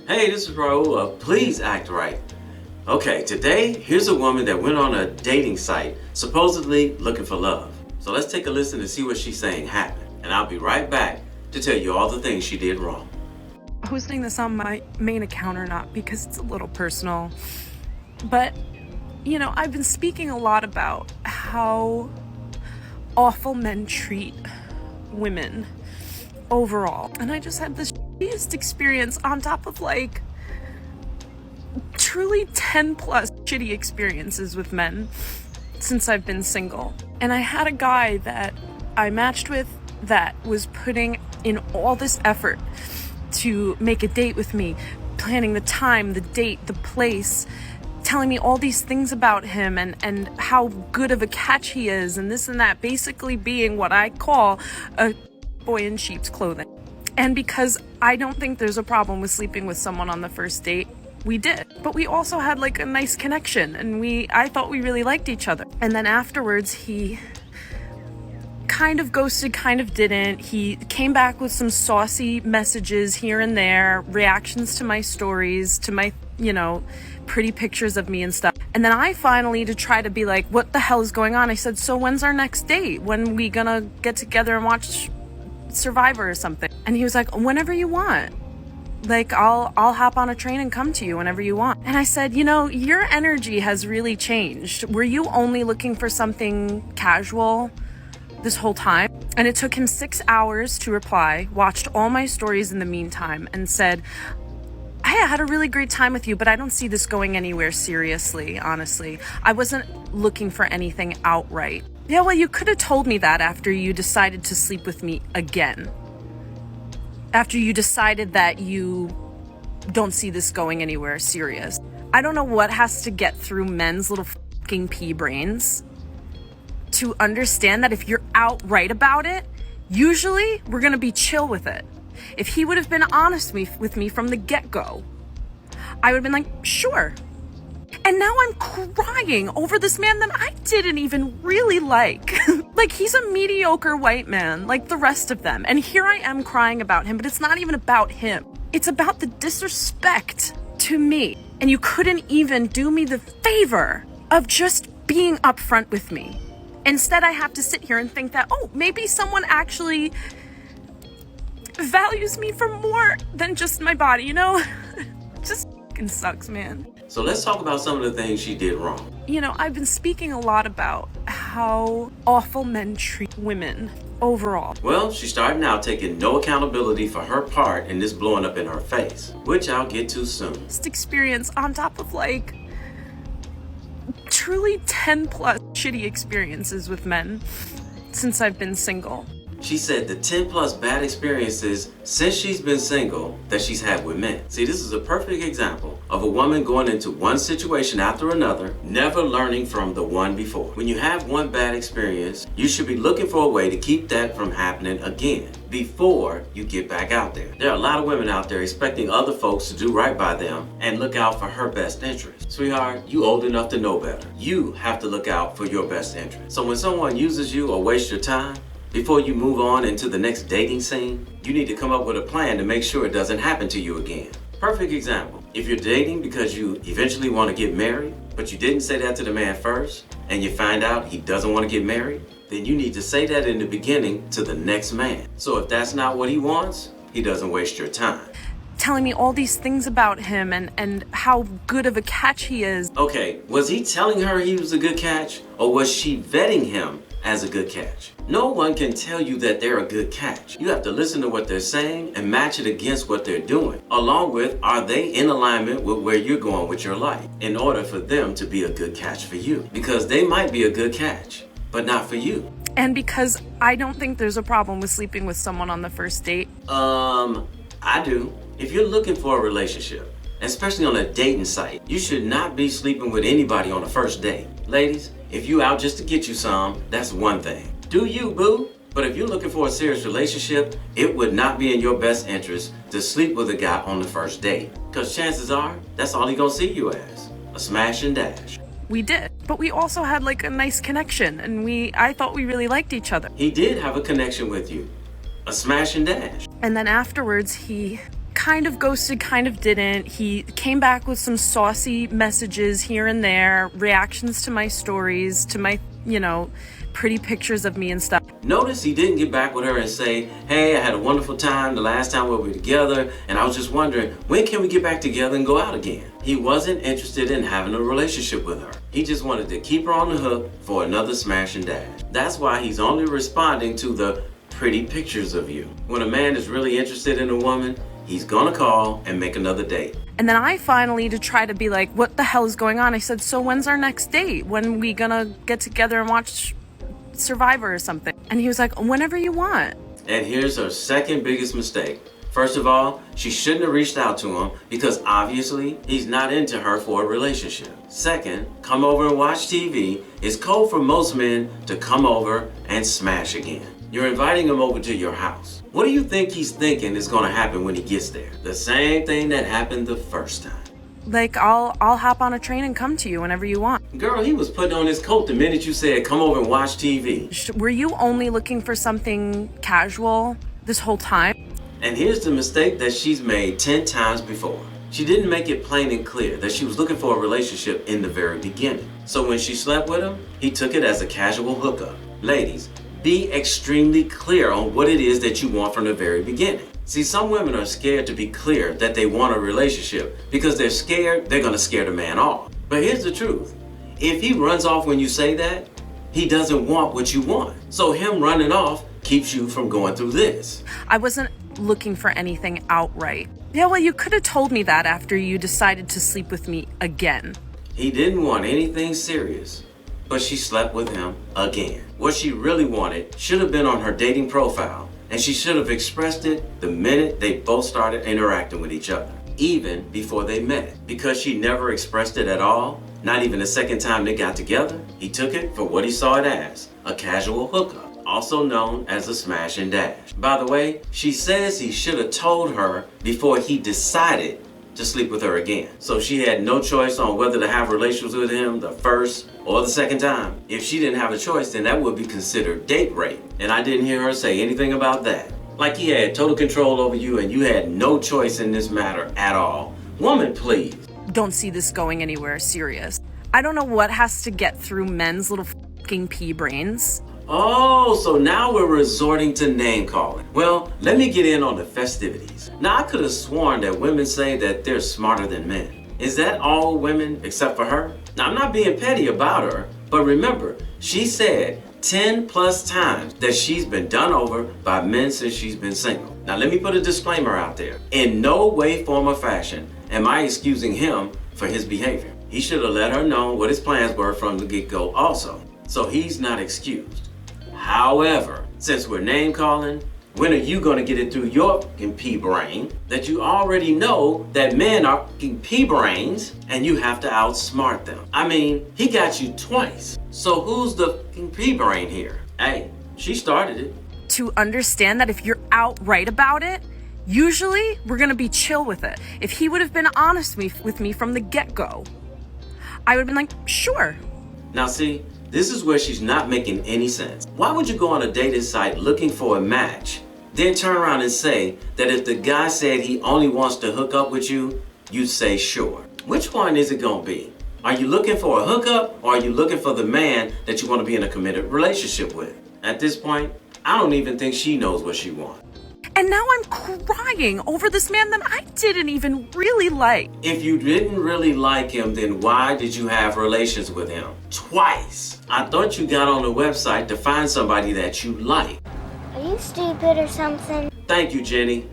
Hey, this is Raulh of Please Act Right. Okay, today, here's a woman that went on a dating site, supposedly looking for love. So let's take a listen and see what she's saying happened. And I'll be right back to tell you all the things she did wrong. Posting this on my main account or not because it's a little personal. But, I've been speaking a lot about how awful men treat women overall. And I just had this shittiest experience on top of truly 10 plus shitty experiences with men since I've been single. And I had a guy that I matched with that was putting in all this effort to make a date with me, planning the time, the date, the place, telling me all these things about him and how good of a catch he is and this and that, basically being what I call a boy in sheep's clothing. And because I don't think there's a problem with sleeping with someone on the first date, we did. But we also had a nice connection and I thought we really liked each other. And then afterwards he kind of ghosted, kind of didn't. He came back with some saucy messages here and there, reactions to my stories, to my, pretty pictures of me and stuff. And then I finally, to try to be like, what the hell is going on? I said, so when's our next date? When we gonna get together and watch Survivor or something? And he was like, whenever you want. I'll hop on a train and come to you whenever you want. And I said, your energy has really changed. Were you only looking for something casual this whole time? And it took him 6 hours to reply, watched all my stories in the meantime, and said, hey, I had a really great time with you, but I don't see this going anywhere seriously, honestly. I wasn't looking for anything outright. Yeah, well, you could have told me that after you decided to sleep with me again. After you decided that you don't see this going anywhere serious. I don't know what has to get through men's little fucking pea brains to understand that if you're outright about it, usually we're gonna be chill with it. If he would have been honest with me from the get-go, I would have been like, sure. And now I'm crying over this man that I didn't even really like. He's a mediocre white man like the rest of them. And here I am crying about him, but it's not even about him. It's about the disrespect to me. And you couldn't even do me the favor of just being upfront with me. Instead, I have to sit here and think that, maybe someone actually values me for more than just my body, Just fucking sucks, man. So let's talk about some of the things she did wrong. I've been speaking a lot about how awful men treat women overall. Well, she started out taking no accountability for her part in this blowing up in her face, which I'll get to soon. This experience on top of truly 10 plus shitty experiences with men since I've been single. She said the 10 plus bad experiences since she's been single that she's had with men. See, this is a perfect example of a woman going into one situation after another, never learning from the one before. When you have one bad experience, you should be looking for a way to keep that from happening again before you get back out there. There are a lot of women out there expecting other folks to do right by them and look out for her best interest. Sweetheart, you old enough to know better. You have to look out for your best interest. So when someone uses you or wastes your time, before you move on into the next dating scene, you need to come up with a plan to make sure it doesn't happen to you again. Perfect example. If you're dating because you eventually want to get married, but you didn't say that to the man first, and you find out he doesn't want to get married, then you need to say that in the beginning to the next man. So if that's not what he wants, he doesn't waste your time. Telling me all these things about him and how good of a catch he is. Okay, was he telling her he was a good catch, or was she vetting him as a good catch? No one can tell you that they're a good catch. You have to listen to what they're saying and match it against what they're doing, along with, are they in alignment with where you're going with your life, in order for them to be a good catch for you. Because they might be a good catch, but not for you. And because I don't think there's a problem with sleeping with someone on the first date. I do. If you're looking for a relationship, especially on a dating site, you should not be sleeping with anybody on the first date. Ladies, if you out just to get you some, that's one thing. Do you, boo? But if you're looking for a serious relationship, it would not be in your best interest to sleep with a guy on the first date. Because chances are, that's all he gonna see you as, a smash and dash. We did, but we also had a nice connection and I thought we really liked each other. He did have a connection with you, a smash and dash. And then afterwards he kind of ghosted, kind of didn't. He came back with some saucy messages here and there, reactions to my stories, to my, pretty pictures of me and stuff. Notice he didn't get back with her and say, hey, I had a wonderful time the last time we were together, and I was just wondering, when can we get back together and go out again? He wasn't interested in having a relationship with her. He just wanted to keep her on the hook for another smash and dash. That's why he's only responding to the pretty pictures of you. When a man is really interested in a woman, he's gonna call and make another date. And then I finally, to try to be like, what the hell is going on? I said, so when's our next date? When we gonna get together and watch Survivor or something? And he was like, whenever you want. And here's her second biggest mistake. First of all, she shouldn't have reached out to him because obviously he's not into her for a relationship. Second, come over and watch TV is code for most men to come over and smash again. You're inviting him over to your house. What do you think he's thinking is gonna happen when he gets there? The same thing that happened the first time. Like, I'll hop on a train and come to you whenever you want. Girl, he was putting on his coat the minute you said come over and watch TV. Were you only looking for something casual this whole time? And here's the mistake that she's made 10 times before. She didn't make it plain and clear that she was looking for a relationship in the very beginning. So when she slept with him, he took it as a casual hookup. Ladies, be extremely clear on what it is that you want from the very beginning. See, some women are scared to be clear that they want a relationship because they're scared they're gonna scare the man off. But here's the truth. If he runs off when you say that, he doesn't want what you want. So him running off keeps you from going through this. I wasn't looking for anything outright. Yeah, well, you could have told me that after you decided to sleep with me again. He didn't want anything serious, but she slept with him again. What she really wanted should have been on her dating profile, and she should have expressed it the minute they both started interacting with each other, even before they met. Because she never expressed it at all, not even the second time they got together, he took it for what he saw it as, a casual hookup, also known as a smash and dash. By the way, she says he should have told her before he decided to sleep with her again. So she had no choice on whether to have relations with him the first or the second time. If she didn't have a choice, then that would be considered date rape. And I didn't hear her say anything about that. Like he had total control over you and you had no choice in this matter at all. Woman, please. Don't see this going anywhere serious. I don't know what has to get through men's little fucking pea brains. Oh, so now we're resorting to name calling. Well, let me get in on the festivities. Now, I could have sworn that women say that they're smarter than men. Is that all women except for her? Now, I'm not being petty about her, but remember, she said 10 plus times that she's been done over by men since she's been single. Now, let me put a disclaimer out there. In no way, form, or fashion am I excusing him for his behavior. He should have let her know what his plans were from the get-go also. So he's not excused. However, since we're name calling, when are you going to get it through your pea brain that you already know that men are pea brains and you have to outsmart them? I mean, he got you twice. So who's the pea brain here? Hey, she started it. To understand that if you're outright about it, usually we're going to be chill with it. If he would have been honest with me from the get-go, I would have been like, sure. Now see, this is where she's not making any sense. Why would you go on a dating site looking for a match, then turn around and say that if the guy said he only wants to hook up with you, you'd say sure? Which one is it gonna be? Are you looking for a hookup or are you looking for the man that you want to be in a committed relationship with? At this point, I don't even think she knows what she wants. And now I'm crying over this man that I didn't even really like. If you didn't really like him, then why did you have relations with him? Twice. I thought you got on the website to find somebody that you like. Are you stupid or something? Thank you, Jenny.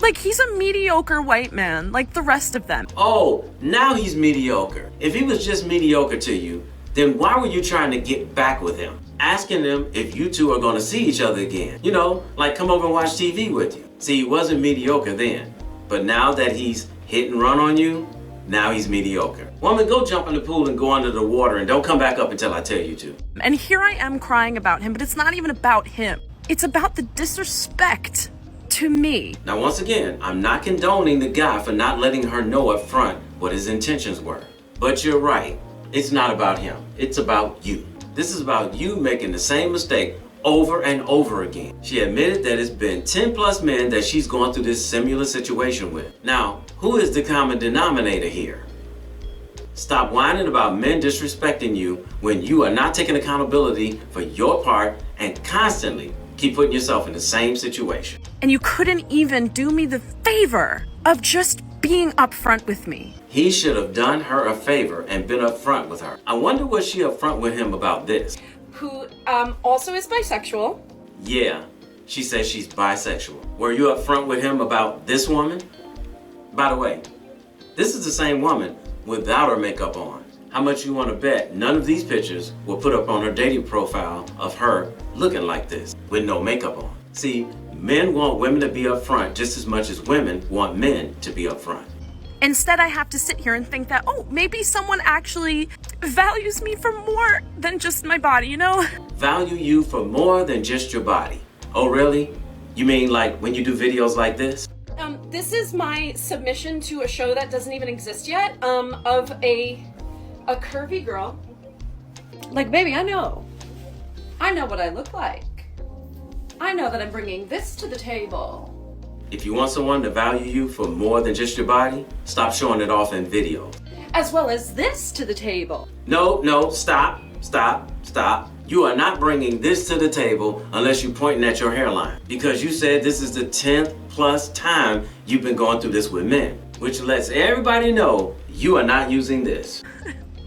Like, he's a mediocre white man, like the rest of them. Oh, now he's mediocre. If he was just mediocre to you, then why were you trying to get back with him? Asking them if you two are going to see each other again. You know, like come over and watch TV with you. See, he wasn't mediocre then. But now that he's hit and run on you, now he's mediocre. Woman, go jump in the pool and go under the water and don't come back up until I tell you to. And here I am crying about him, but it's not even about him. It's about the disrespect to me. Now, once again, I'm not condoning the guy for not letting her know up front what his intentions were. But you're right. It's not about him. It's about you. This is about you making the same mistake over and over again. She admitted that it's been 10 plus men that she's gone through this similar situation with. Now, who is the common denominator here? Stop whining about men disrespecting you when you are not taking accountability for your part and constantly keep putting yourself in the same situation. And you couldn't even do me the favor of just being upfront with me. He should have done her a favor and been upfront with her. I wonder was she upfront with him about this? Who also is bisexual. Yeah, she says she's bisexual. Were you upfront with him about this woman? By the way, this is the same woman without her makeup on. How much you want to bet none of these pictures were put up on her dating profile of her looking like this with no makeup on? See, men want women to be upfront just as much as women want men to be upfront. Instead, I have to sit here and think that, oh, maybe someone actually values me for more than just my body, you know? Value you for more than just your body. Oh, really? You mean like when you do videos like this? This is my submission to a show that doesn't even exist yet, of a curvy girl. Like, baby, I know what I look like. I know that I'm bringing this to the table. If you want someone to value you for more than just your body, stop showing it off in videos. As well as this to the table. No, stop. You are not bringing this to the table unless you're pointing at your hairline. Because you said this is the 10th plus time you've been going through this with men. Which lets everybody know you are not using this.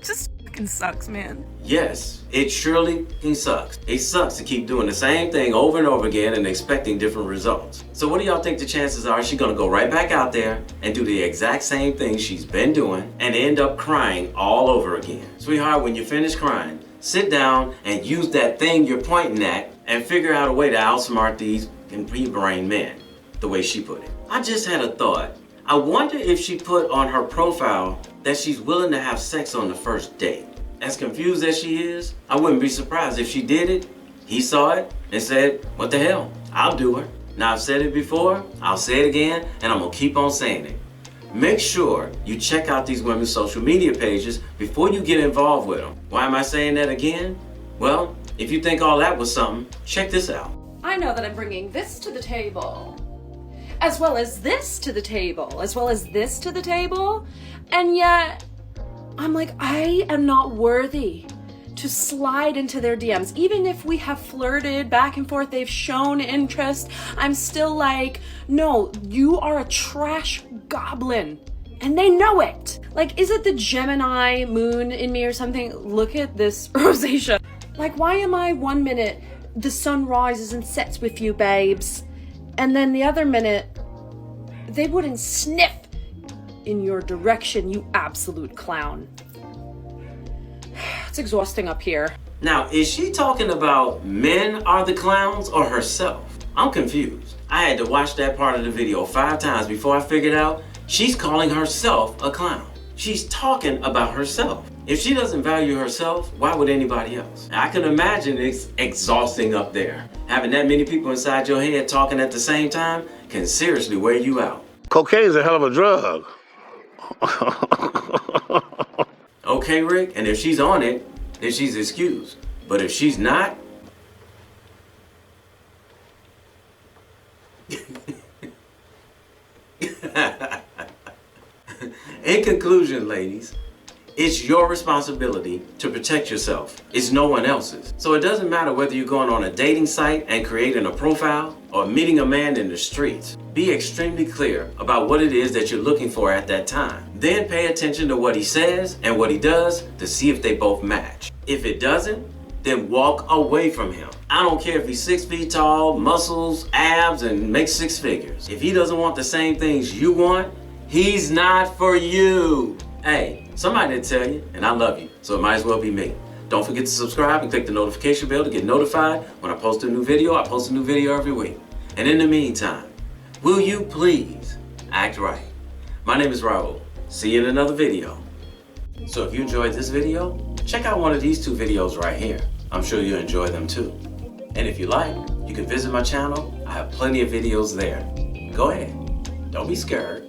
Just fucking sucks, man. Yes, it surely sucks. It sucks to keep doing the same thing over and over again and expecting different results. So what do y'all think the chances are she's gonna go right back out there and do the exact same thing she's been doing and end up crying all over again? Sweetheart, when you finish crying, sit down and use that thing you're pointing at and figure out a way to outsmart these pea-brain men, the way she put it. I just had a thought. I wonder if she put on her profile that she's willing to have sex on the first date. As confused as she is, I wouldn't be surprised if she did it, he saw it, and said, what the hell, I'll do her. Now I've said it before, I'll say it again, and I'm gonna keep on saying it. Make sure you check out these women's social media pages before you get involved with them. Why am I saying that again? Well, if you think all that was something, check this out. I know that I'm bringing this to the table. As well as this to the table. As well as this to the table. And yet, I'm like, I am not worthy to slide into their DMs. Even if we have flirted back and forth, they've shown interest, I'm still like, no, you are a trash goblin. And they know it. Like, is it the Gemini moon in me or something? Look at this rosacea. Like, why am I 1 minute, the sun rises and sets with you, babes, and then the other minute, they wouldn't sniff in your direction, you absolute clown. It's exhausting up here. Now, is she talking about men are the clowns or herself? I'm confused. I had to watch that part of the video 5 times before I figured out she's calling herself a clown. She's talking about herself. If she doesn't value herself, why would anybody else? I can imagine it's exhausting up there. Having that many people inside your head talking at the same time can seriously wear you out. Cocaine's a hell of a drug. Okay, Rick, and if she's on it, then she's excused. But if she's not, in conclusion, ladies, it's your responsibility to protect yourself. It's no one else's. So it doesn't matter whether you're going on a dating site and creating a profile or meeting a man in the streets. Be extremely clear about what it is that you're looking for at that time. Then pay attention to what he says and what he does to see if they both match. If it doesn't, then walk away from him. I don't care if he's 6 feet tall, muscles, abs, and makes 6 figures. If he doesn't want the same things you want, he's not for you. Hey, somebody did tell you, and I love you, so it might as well be me. Don't forget to subscribe and click the notification bell to get notified when I post a new video. I post a new video every week. And in the meantime, will you please act right? My name is Raulh. See you in another video. So if you enjoyed this video, check out one of these 2 videos right here. I'm sure you'll enjoy them too. And if you like, you can visit my channel. I have plenty of videos there. Go ahead. Don't be scared.